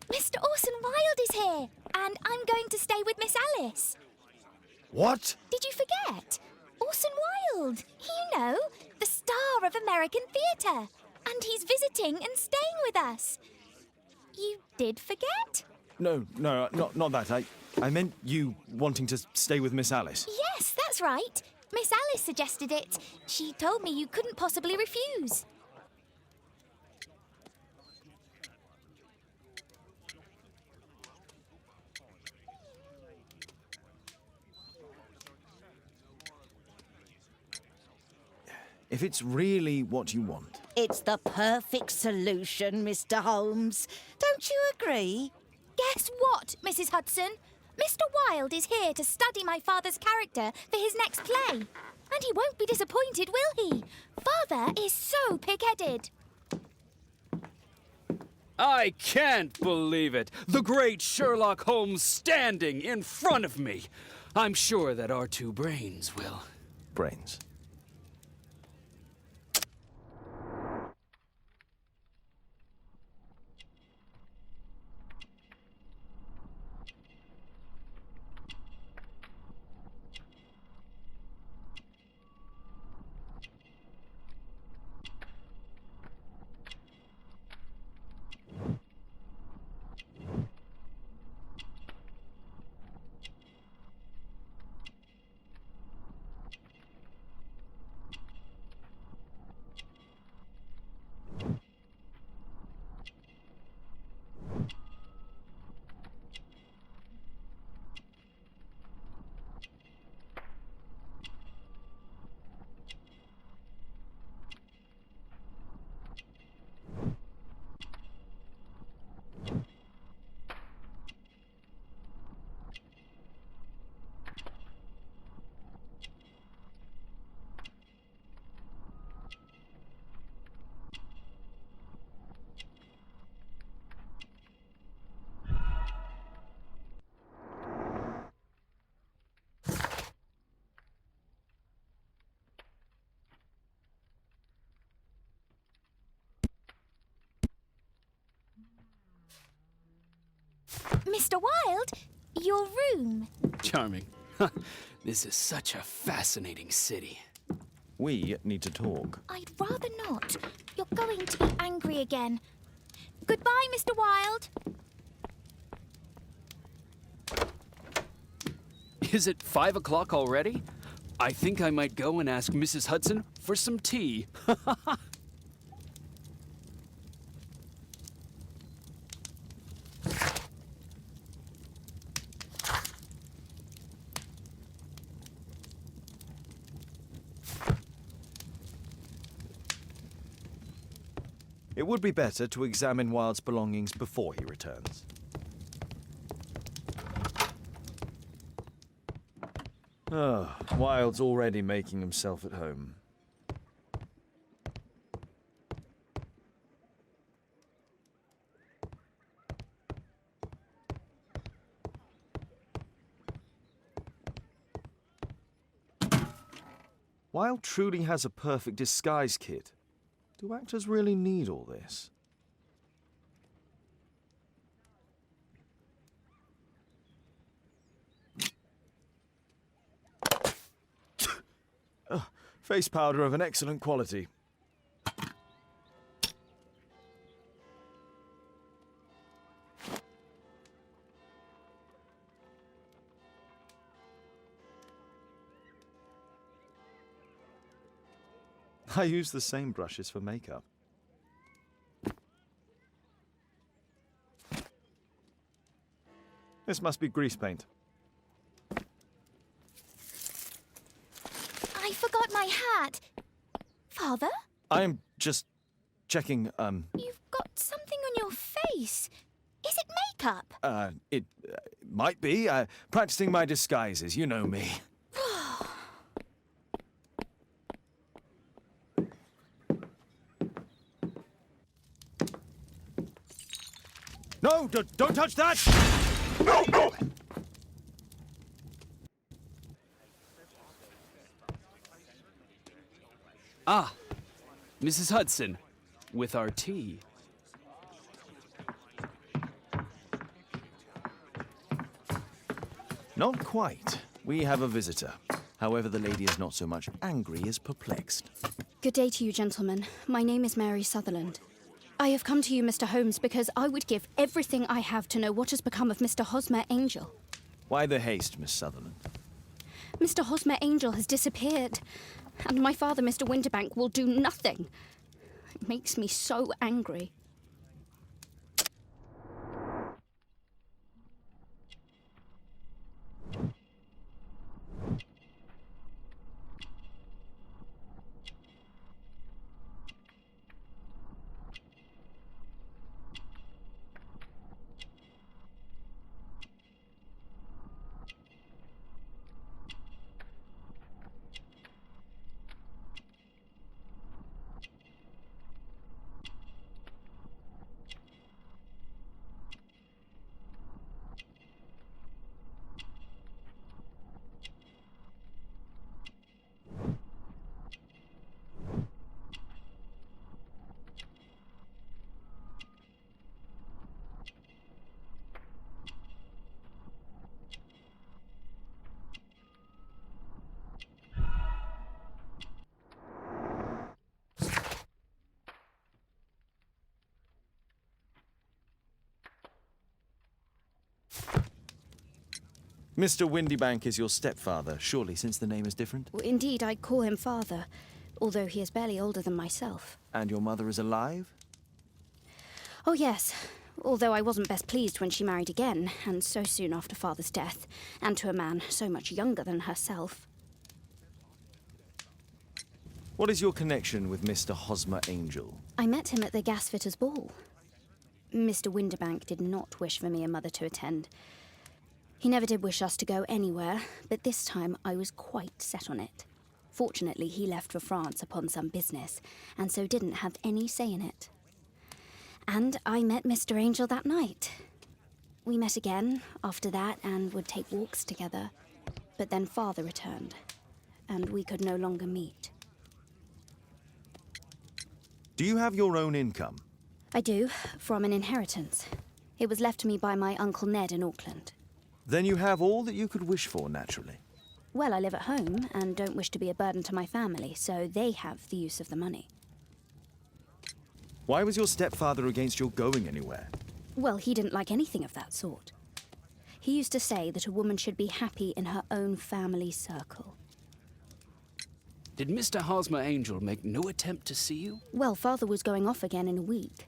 Mr. Orson Wilde is here, and I'm going to stay with Miss Alice. What? Did you forget? Orson Wilde, you know, the star of American theatre. And he's visiting and staying with us. You did forget? No, not that. I meant you wanting to stay with Miss Alice. Yes, that's right. Miss Alice suggested it. She told me you couldn't possibly refuse. If it's really what you want. It's the perfect solution, Mr. Holmes. Don't you agree? Guess what, Mrs. Hudson? Mr. Wilde is here to study my father's character for his next play. And he won't be disappointed, will he? Father is so pig-headed. I can't believe it. The great Sherlock Holmes standing in front of me. I'm sure that our two brains will. Brains. Mr. Wilde, your room. Charming. This is such a fascinating city. We need to talk. I'd rather not. You're going to be angry again. Goodbye, Mr. Wilde. Is it 5 o'clock already? I think I might go and ask Mrs. Hudson for some tea. It would be better to examine Wilde's belongings before he returns. Oh, Wilde's already making himself at home. Wilde truly has a perfect disguise kit. Do actors really need all this? Face powder of an excellent quality. I use the same brushes for makeup. This must be grease paint. I forgot my hat. Father? I am just checking, You've got something on your face. Is it makeup? It might be. Practicing my disguises, you know me. No, don't touch that! No, no! Ah, Mrs. Hudson, with our tea. Not quite. We have a visitor. However, the lady is not so much angry as perplexed. Good day to you, gentlemen. My name is Mary Sutherland. I have come to you, Mr. Holmes, because I would give everything I have to know what has become of Mr. Hosmer Angel. Why the haste, Miss Sutherland? Mr. Hosmer Angel has disappeared, and my father, Mr. Winterbank, will do nothing. It makes me so angry. Mr. Windybank is your stepfather, surely, since the name is different? Well, indeed, I call him father, although he is barely older than myself. And your mother is alive? Oh, yes, although I wasn't best pleased when she married again, and so soon after father's death, and to a man so much younger than herself. What is your connection with Mr. Hosmer Angel? I met him at the gasfitters' ball. Mr. Winterbank did not wish for me and Mother to attend. He never did wish us to go anywhere, but this time I was quite set on it. Fortunately, he left for France upon some business, and so didn't have any say in it. And I met Mr. Angel that night. We met again after that and would take walks together. But then Father returned, and we could no longer meet. Do you have your own income? I do, from an inheritance. It was left to me by my Uncle Ned in Auckland. Then you have all that you could wish for, naturally. Well, I live at home and don't wish to be a burden to my family, so they have the use of the money. Why was your stepfather against your going anywhere? Well, he didn't like anything of that sort. He used to say that a woman should be happy in her own family circle. Did Mr. Hosmer Angel make no attempt to see you? Well, Father was going off again in a week.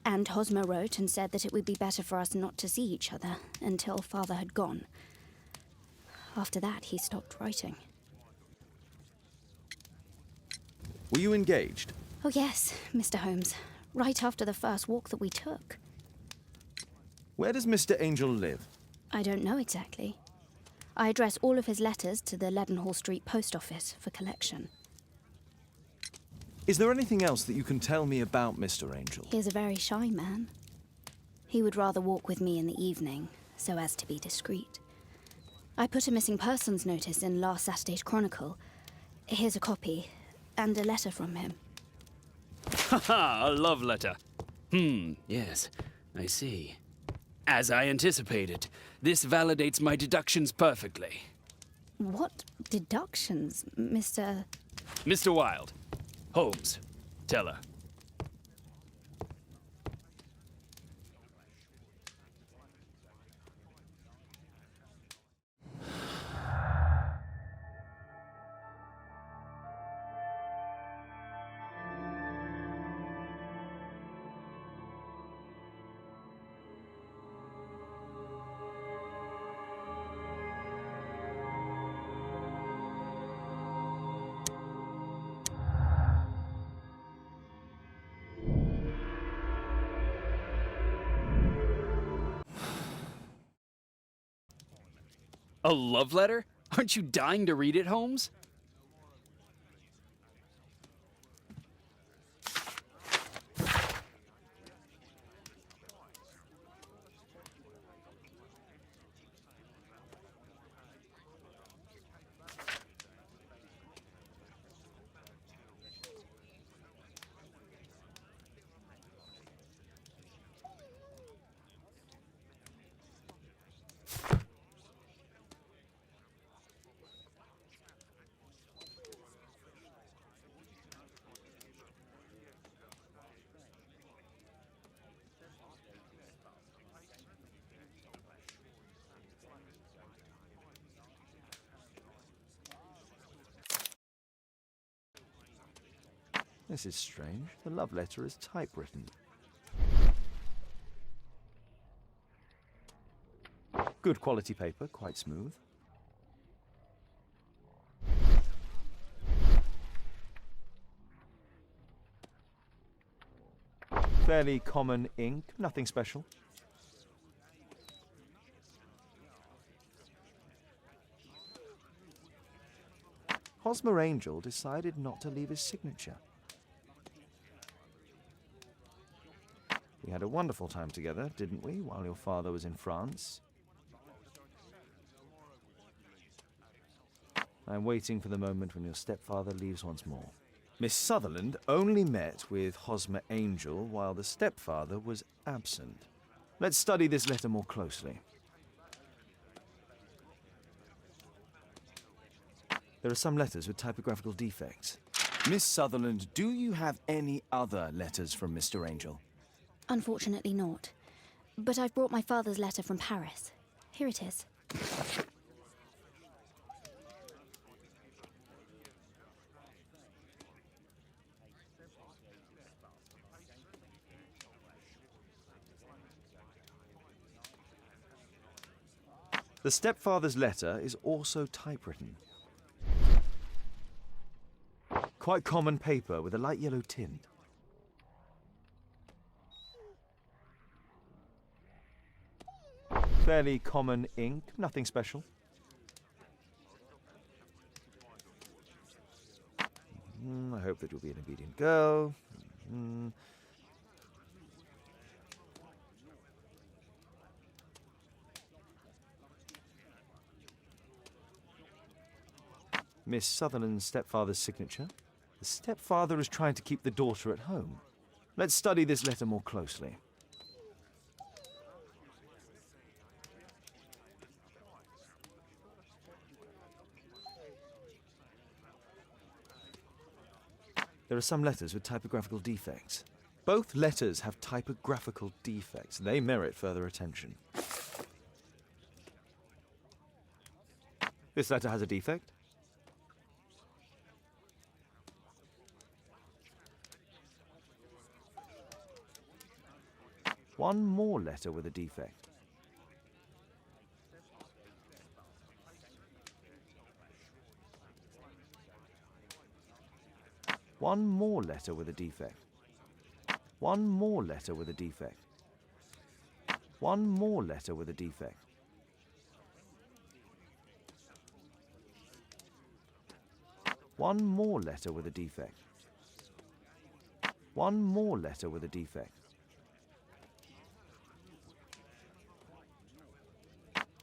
And Hosmer wrote and said that it would be better for us not to see each other until Father had gone. After that, he stopped writing. Were you engaged? Oh, yes, Mr. Holmes. Right after the first walk that we took. Where does Mr. Angel live? I don't know exactly. I address all of his letters to the Leadenhall Street Post Office for collection. Is there anything else that you can tell me about Mr. Angel? He is a very shy man. He would rather walk with me in the evening, so as to be discreet. I put a missing persons notice in last Saturday's Chronicle. Here's a copy, and a letter from him. Haha, a love letter. Yes, I see. As I anticipated, this validates my deductions perfectly. What deductions, Mr. Mr. Wilde. Holmes, tell her. A love letter? Aren't you dying to read it, Holmes? This is strange. The love letter is typewritten. Good quality paper, quite smooth. Fairly common ink, nothing special. Hosmer Angel decided not to leave his signature. We had a wonderful time together, didn't we, while your father was in France? I'm waiting for the moment when your stepfather leaves once more. Miss Sutherland only met with Hosmer Angel while the stepfather was absent. Let's study this letter more closely. There are some letters with typographical defects. Miss Sutherland, do you have any other letters from Mr. Angel? Unfortunately not. But I've brought my father's letter from Paris. Here it is. The stepfather's letter is also typewritten. Quite common paper with a light yellow tint. Fairly common ink, nothing special. I hope that you'll be an obedient girl. Miss Sutherland's stepfather's signature. The stepfather is trying to keep the daughter at home. Let's study this letter more closely. There are some letters with typographical defects. Both letters have typographical defects. They merit further attention. This letter has a defect. One more letter with a defect. One more letter with a defect. One more letter with a defect. One more letter with a defect. One more letter with a defect. One more letter with a defect.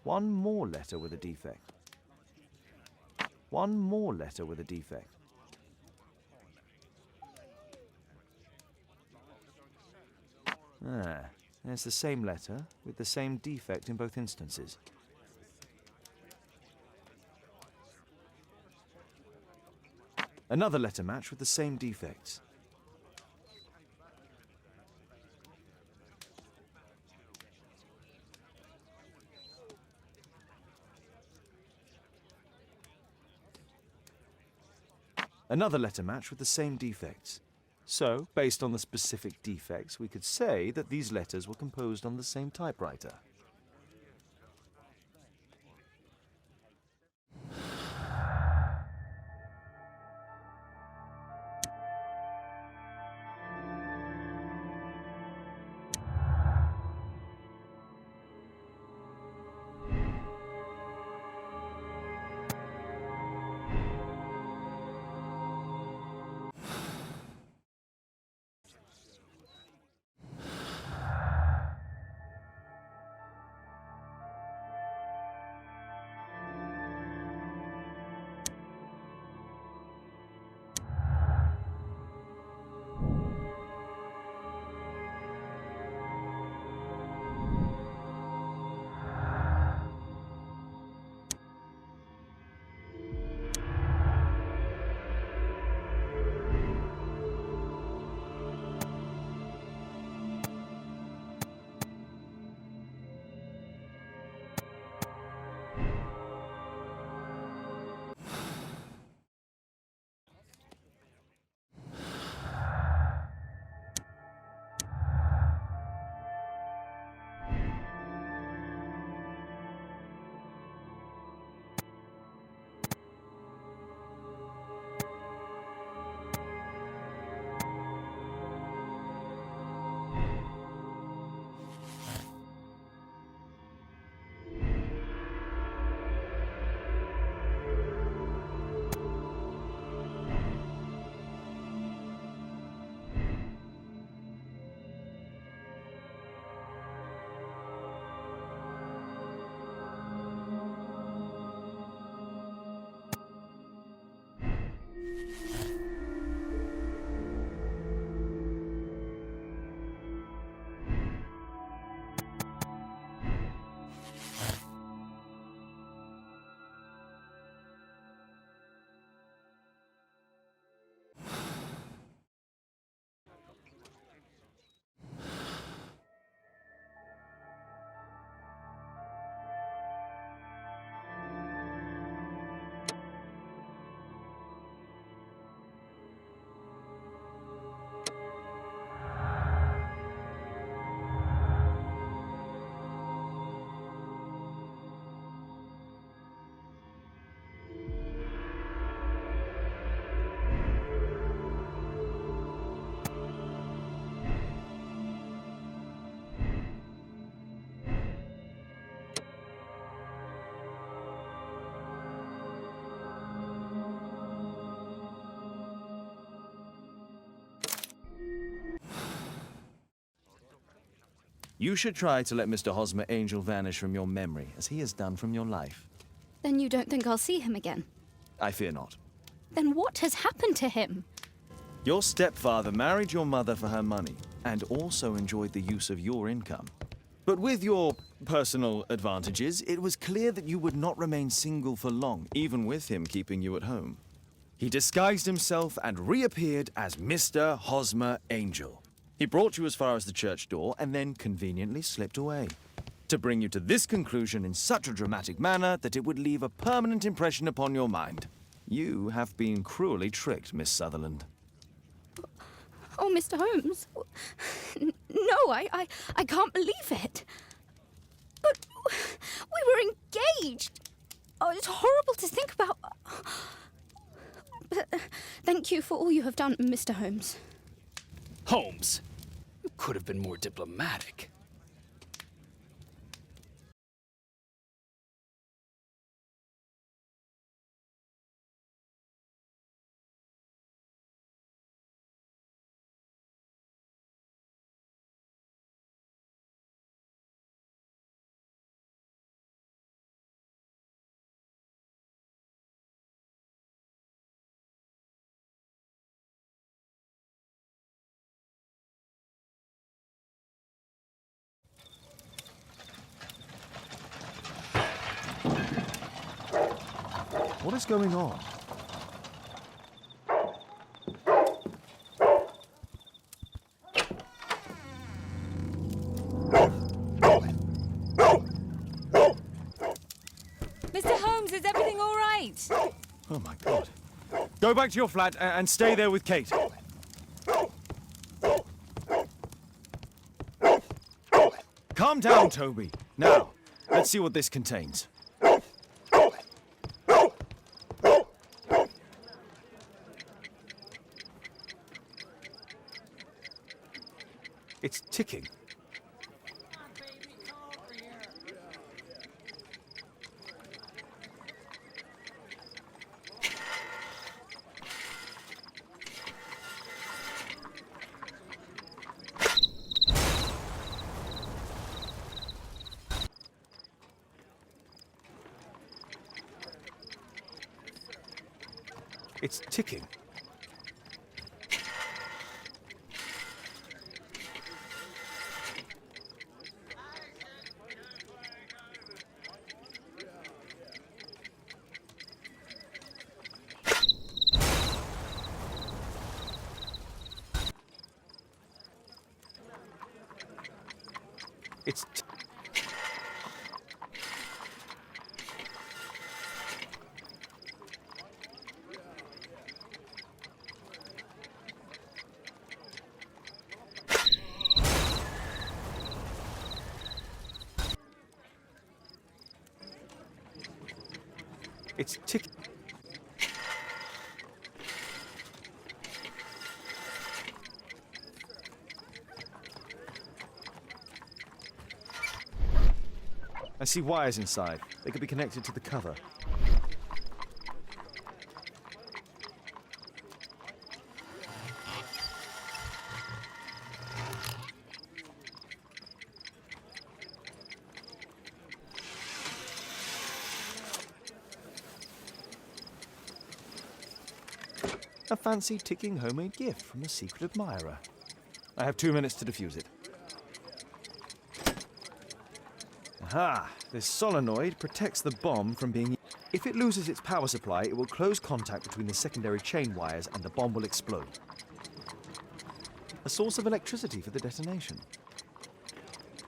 One more letter with a defect. One more letter with a defect. There's the same letter with the same defect in both instances. Another letter match with the same defects. Another letter match with the same defects. So, based on the specific defects, we could say that these letters were composed on the same typewriter. You should try to let Mr. Hosmer Angel vanish from your memory, as he has done from your life. Then you don't think I'll see him again? I fear not. Then what has happened to him? Your stepfather married your mother for her money, and also enjoyed the use of your income. But with your personal advantages, it was clear that you would not remain single for long, even with him keeping you at home. He disguised himself and reappeared as Mr. Hosmer Angel. He brought you as far as the church door and then conveniently slipped away. To bring you to this conclusion in such a dramatic manner that it would leave a permanent impression upon your mind. You have been cruelly tricked, Miss Sutherland. Oh, Mr. Holmes. No, I can't believe it. But we were engaged. Oh, it's horrible to think about. But thank you for all you have done, Mr. Holmes. Holmes, you could have been more diplomatic. What is going on? Mr. Holmes, is everything all right? Oh my God. Go back to your flat and stay there with Kate. Calm down, Toby. Now, let's see what this contains. It's ticking. It's ticking. It's It's ticking. I see wires inside. They could be connected to the cover. A fancy ticking homemade gift from a secret admirer. I have 2 minutes to defuse it. Aha! This solenoid protects the bomb from being... If it loses its power supply, it will close contact between the secondary chain wires and the bomb will explode. A source of electricity for the detonation.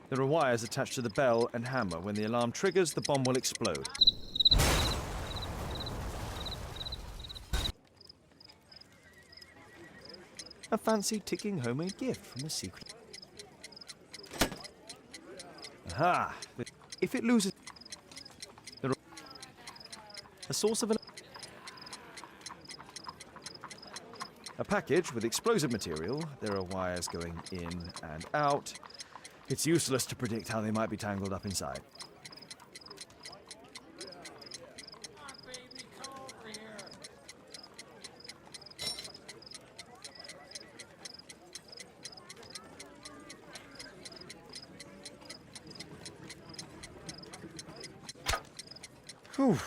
There are wires attached to the bell and hammer. When the alarm triggers, the bomb will explode. A fancy ticking homemade gift from a secret... Aha! If it loses... There are... A source of... A package with explosive material. There are wires going in and out. It's useless to predict how they might be tangled up inside. Whew.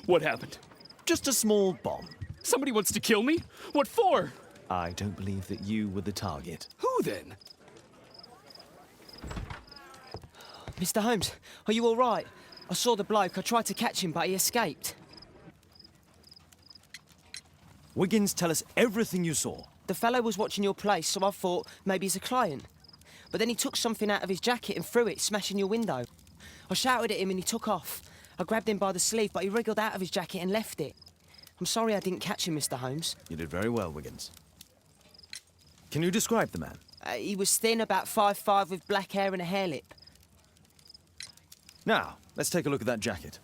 What happened? Just a small bomb. Somebody wants to kill me? What for? I don't believe that you were the target. Who then? Mr. Holmes, are you all right? I saw the bloke. I tried to catch him, but he escaped. Wiggins, tell us everything you saw. The fellow was watching your place, so I thought maybe he's a client. But then he took something out of his jacket and threw it, smashing your window. I shouted at him and he took off. I grabbed him by the sleeve, but he wriggled out of his jacket and left it. I'm sorry I didn't catch him, Mr. Holmes. You did very well, Wiggins. Can you describe the man? He was thin, about 5'5", with black hair and a hair lip. Now, let's take a look at that jacket.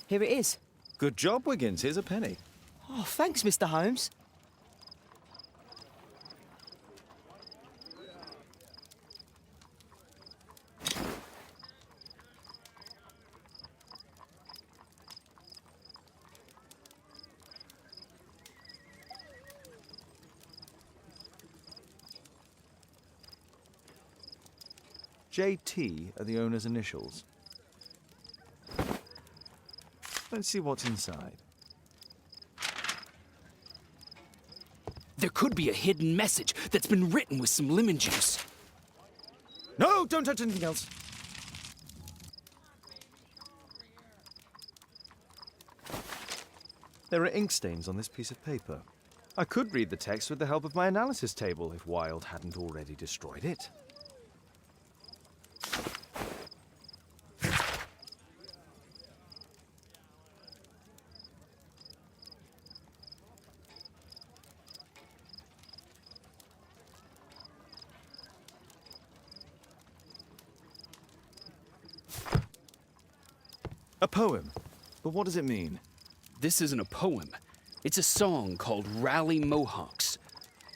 Here it is. Good job, Wiggins. Here's a penny. Oh, thanks, Mr. Holmes. JT are the owner's initials. Let's see what's inside. There could be a hidden message that's been written with some lemon juice. No, don't touch anything else. There are ink stains on this piece of paper. I could read the text with the help of my analysis table if Wilde hadn't already destroyed it. A poem. But what does it mean? This isn't a poem. It's a song called Rally Mohawks.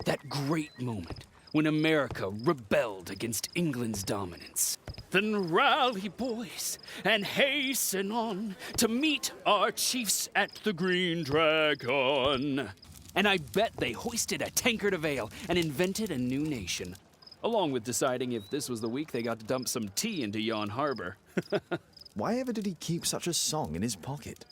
That great moment when America rebelled against England's dominance. Then rally, boys, and hasten on to meet our chiefs at the Green Dragon. And I bet they hoisted a tankard of ale and invented a new nation. Along with deciding if this was the week they got to dump some tea into yon harbor. Why ever did he keep such a song in his pocket?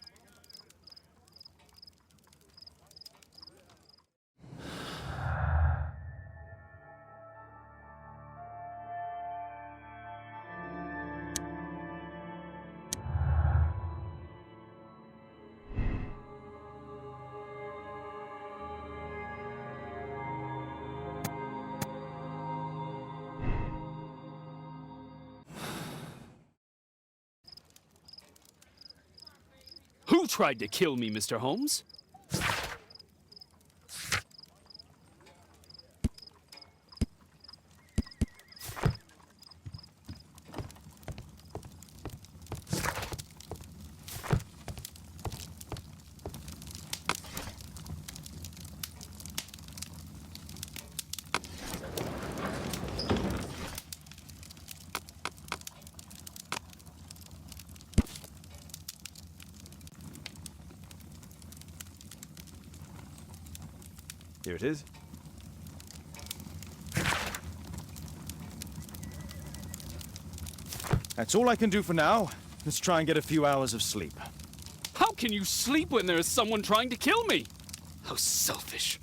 Who tried to kill me, Mr. Holmes? Here it is. That's all I can do for now. Let's try and get a few hours of sleep. How can you sleep when there is someone trying to kill me? How selfish.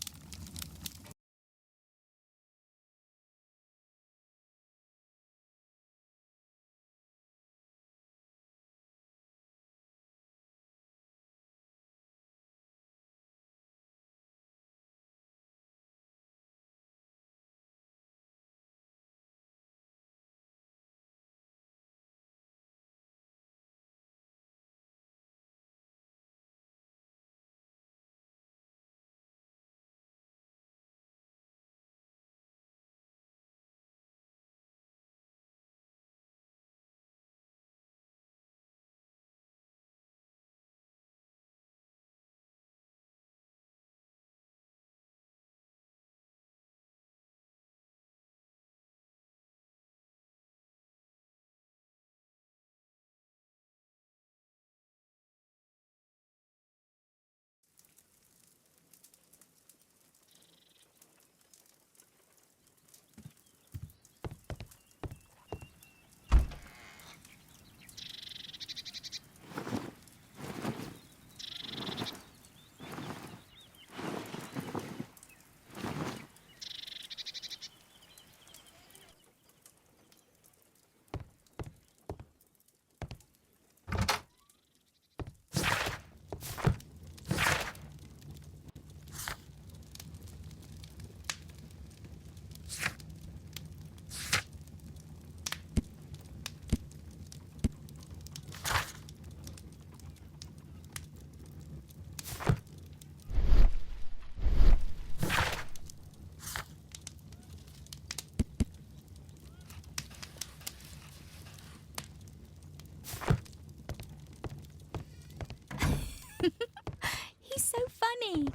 He's so funny.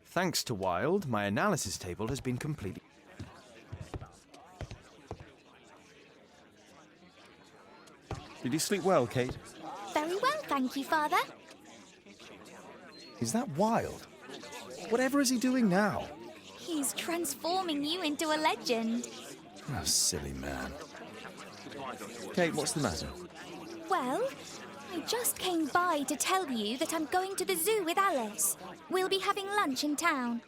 Thanks to Wilde, my analysis table has been completed. Did you sleep well, Kate? Very well, thank you, Father. Is that Wilde? Whatever is he doing now? He's transforming you into a legend. Oh, silly man. Kate, what's the matter? Well, I just came by to tell you that I'm going to the zoo with Alice. We'll be having lunch in town.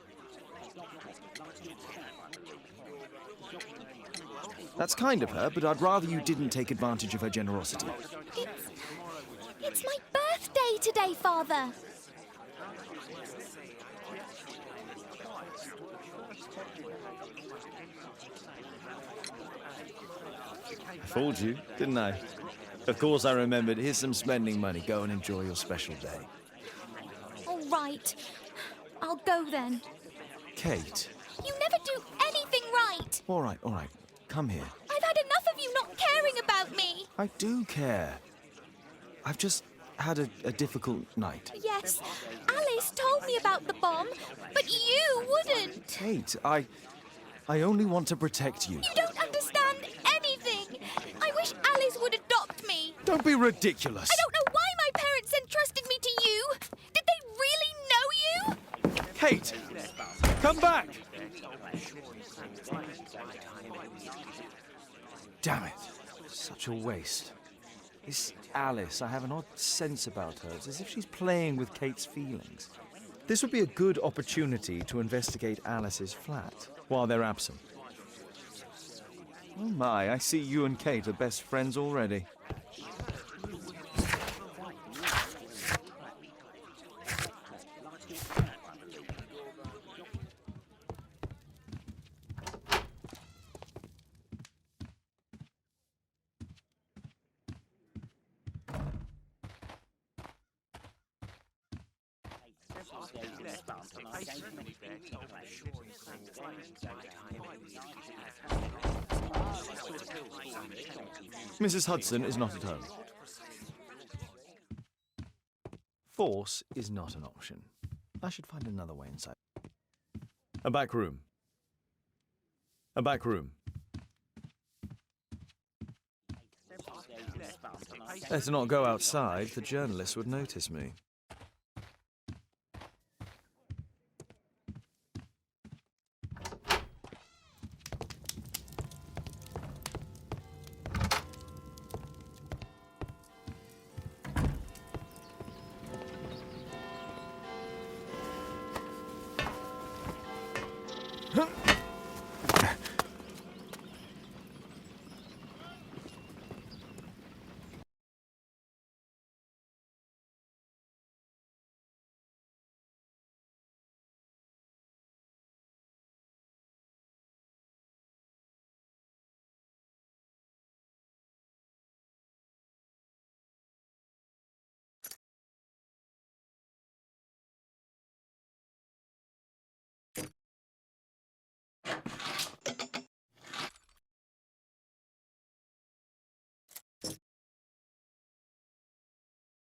That's kind of her, but I'd rather you didn't take advantage of her generosity. It's my birthday today, Father. Fooled you, didn't I? Of course I remembered. Here's some spending money. Go and enjoy your special day. All right. I'll go then. Kate. You never do anything right. All right. Come here. I've had enough of you not caring about me. I do care. I've just had a difficult night. Yes, Alice told me about the bomb, but you wouldn't. Kate, I only want to protect you. You don't understand anything. I wish Alice would adopt me. Don't be ridiculous. I don't know why my parents entrusted me to you. Did they really know you? Kate, come back. Damn it. Such a waste. This Alice, I have an odd sense about her. It's as if she's playing with Kate's feelings. This would be a good opportunity to investigate Alice's flat while they're absent. Oh my, I see you and Kate are best friends already. Mrs. Hudson is not at home. Force is not an option. I should find another way inside. A back room. A back room. Better not go outside. The journalists would notice me.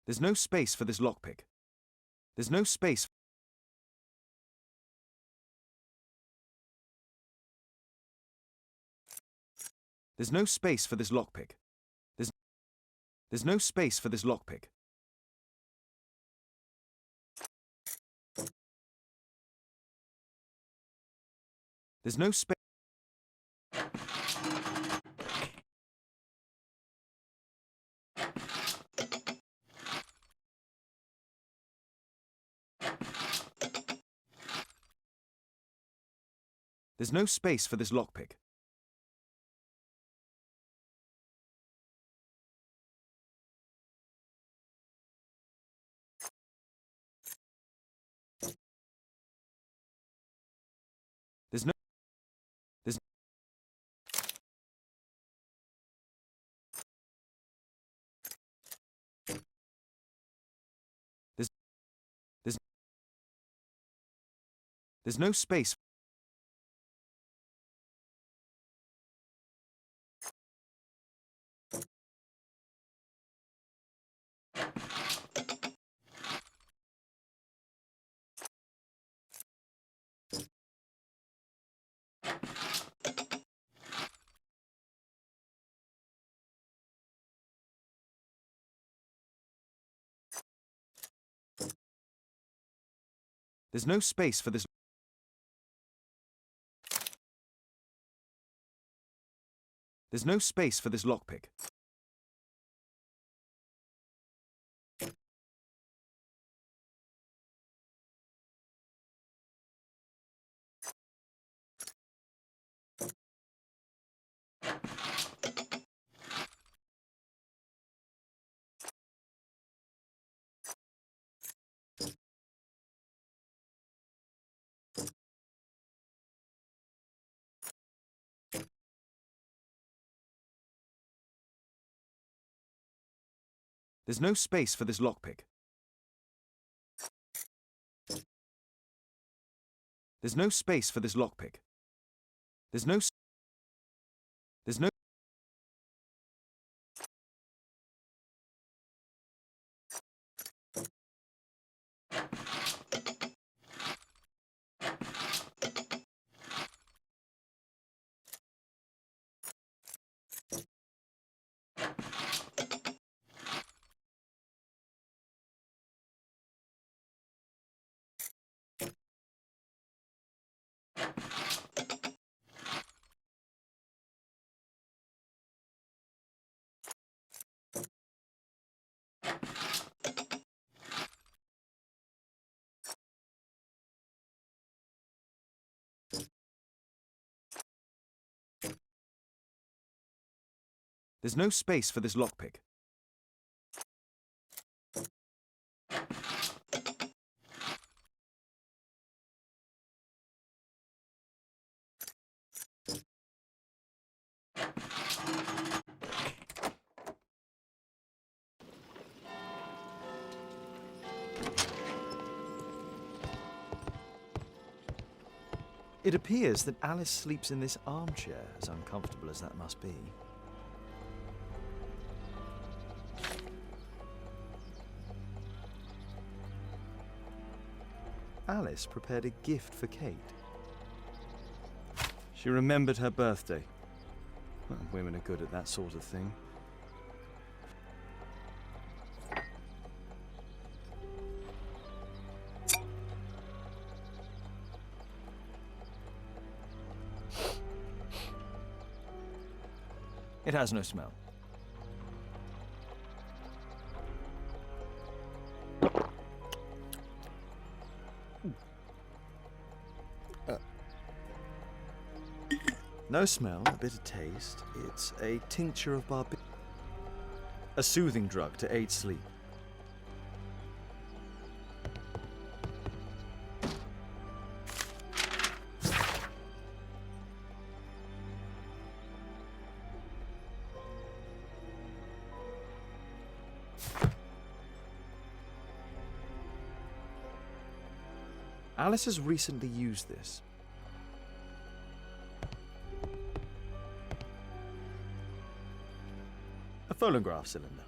There's no space for this lockpick. There's no space. There's no space for this lockpick. There's no space for this lockpick. There's no space. There's no space for this lockpick. There's no. There's. There's. There's. There's no space. There's no space for this. There's no space for this lockpick. There's no space for this lockpick. There's no space for this lockpick. There's no. There's no. There's no space for this lockpick. It appears that Alice sleeps in this armchair, as uncomfortable as that must be. Alice prepared a gift for Kate. She remembered her birthday. Well, women are good at that sort of thing. It has no smell. No smell, a bit of taste. It's a tincture of a soothing drug to aid sleep. Alice has recently used this. A phonograph cylinder.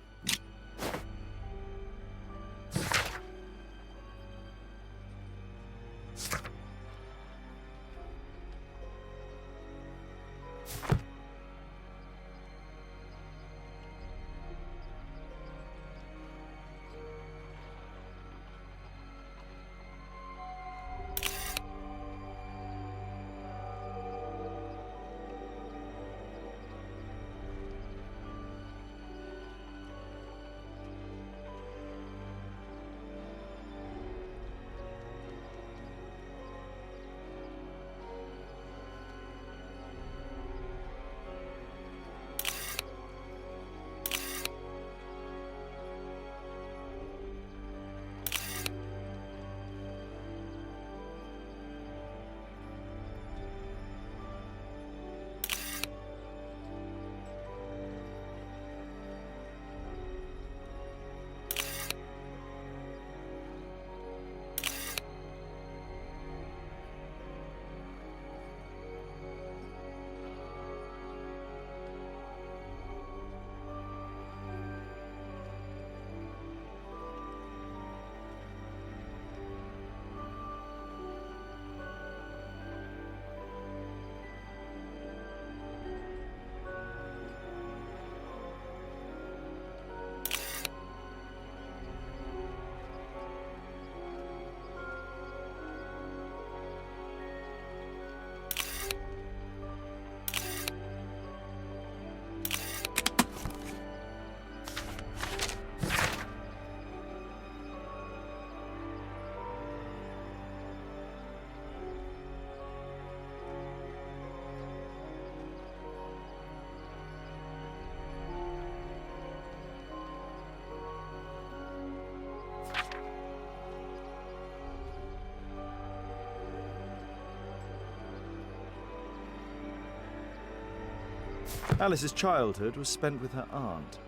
Alice's childhood was spent with her aunt,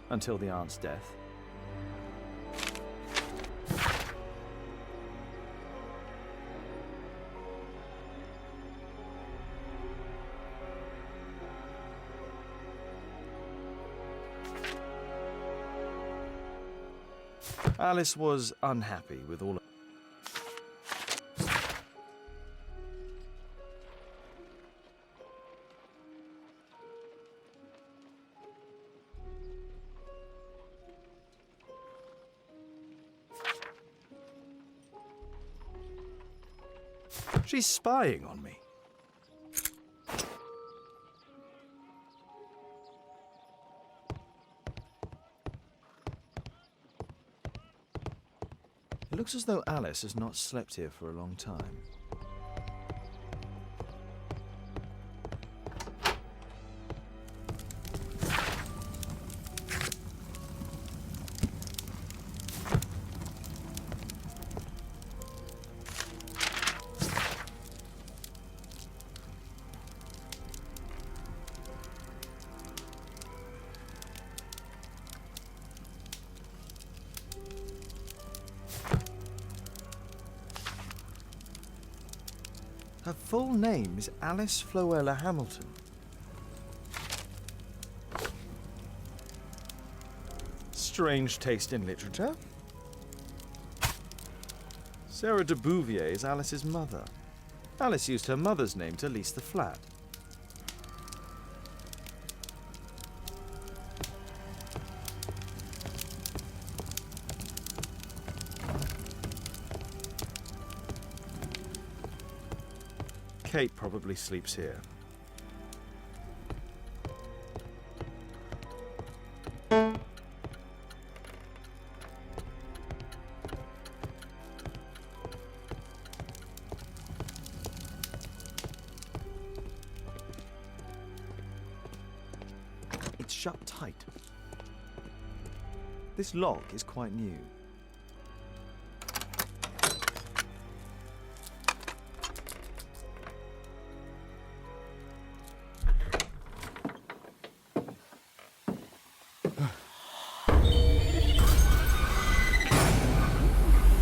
until the aunt's death. Alice was unhappy with all of She's spying on me. It looks as though Alice has not slept here for a long time. Her full name is Alice Floella Hamilton. Strange taste in literature. Sarah de Bouvier is Alice's mother. Alice used her mother's name to lease the flat. Kate probably sleeps here. It's shut tight. This lock is quite new.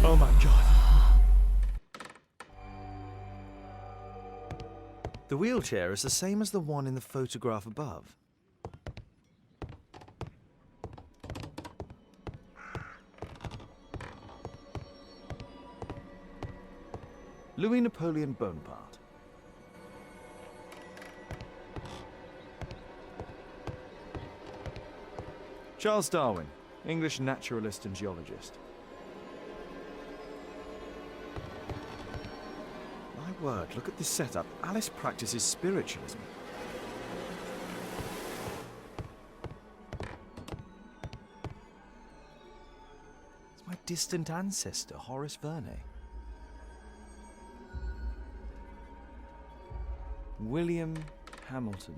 Oh my God. The wheelchair is the same as the one in the photograph above. Louis Napoleon Bonaparte. Charles Darwin, English naturalist and geologist. My word, look at this setup. Alice practices spiritualism. It's my distant ancestor, Horace Verne. William Hamilton.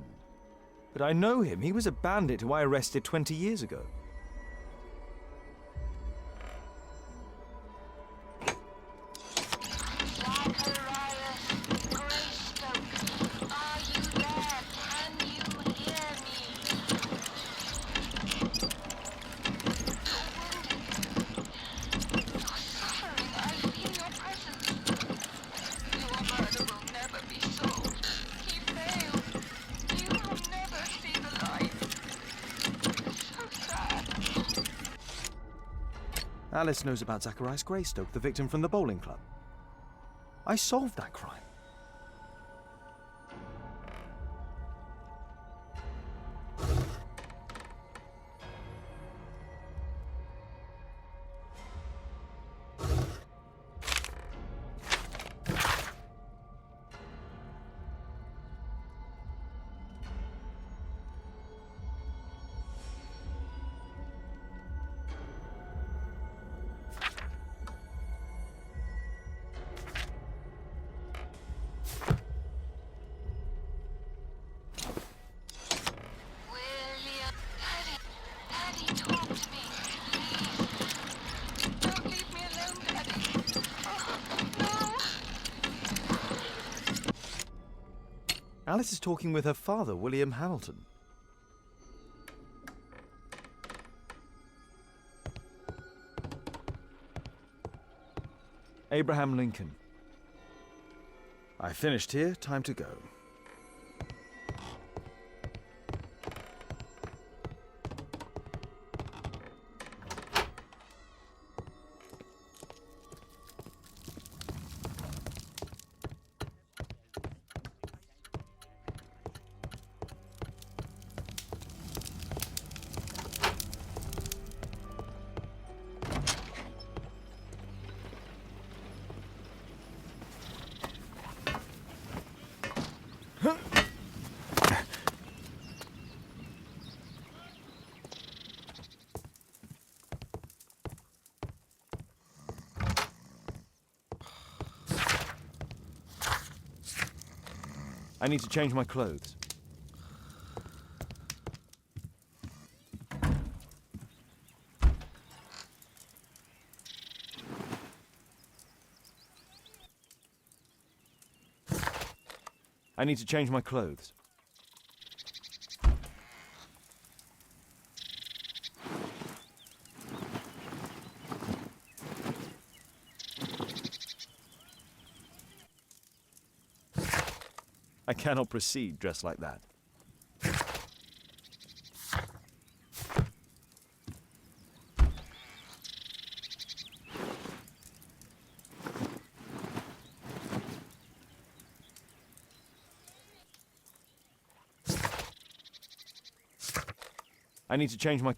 But I know him. He was a bandit who I arrested 20 years ago. Alice knows about Zacharias Greystoke, the victim from the bowling club. I solved that crime. Alice is talking with her father, William Hamilton. Abraham Lincoln. I finished here, time to go. I need to change my clothes. I need to change my clothes. I cannot proceed dressed like that. I need to change my...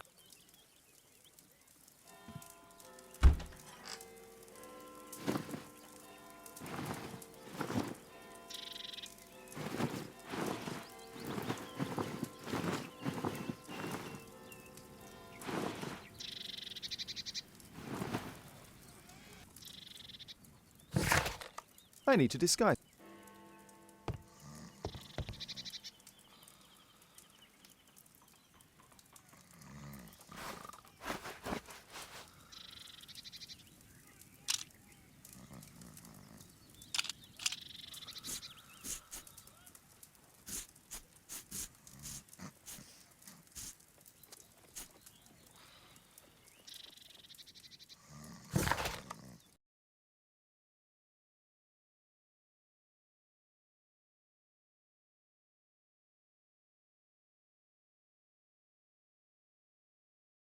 I need to disguise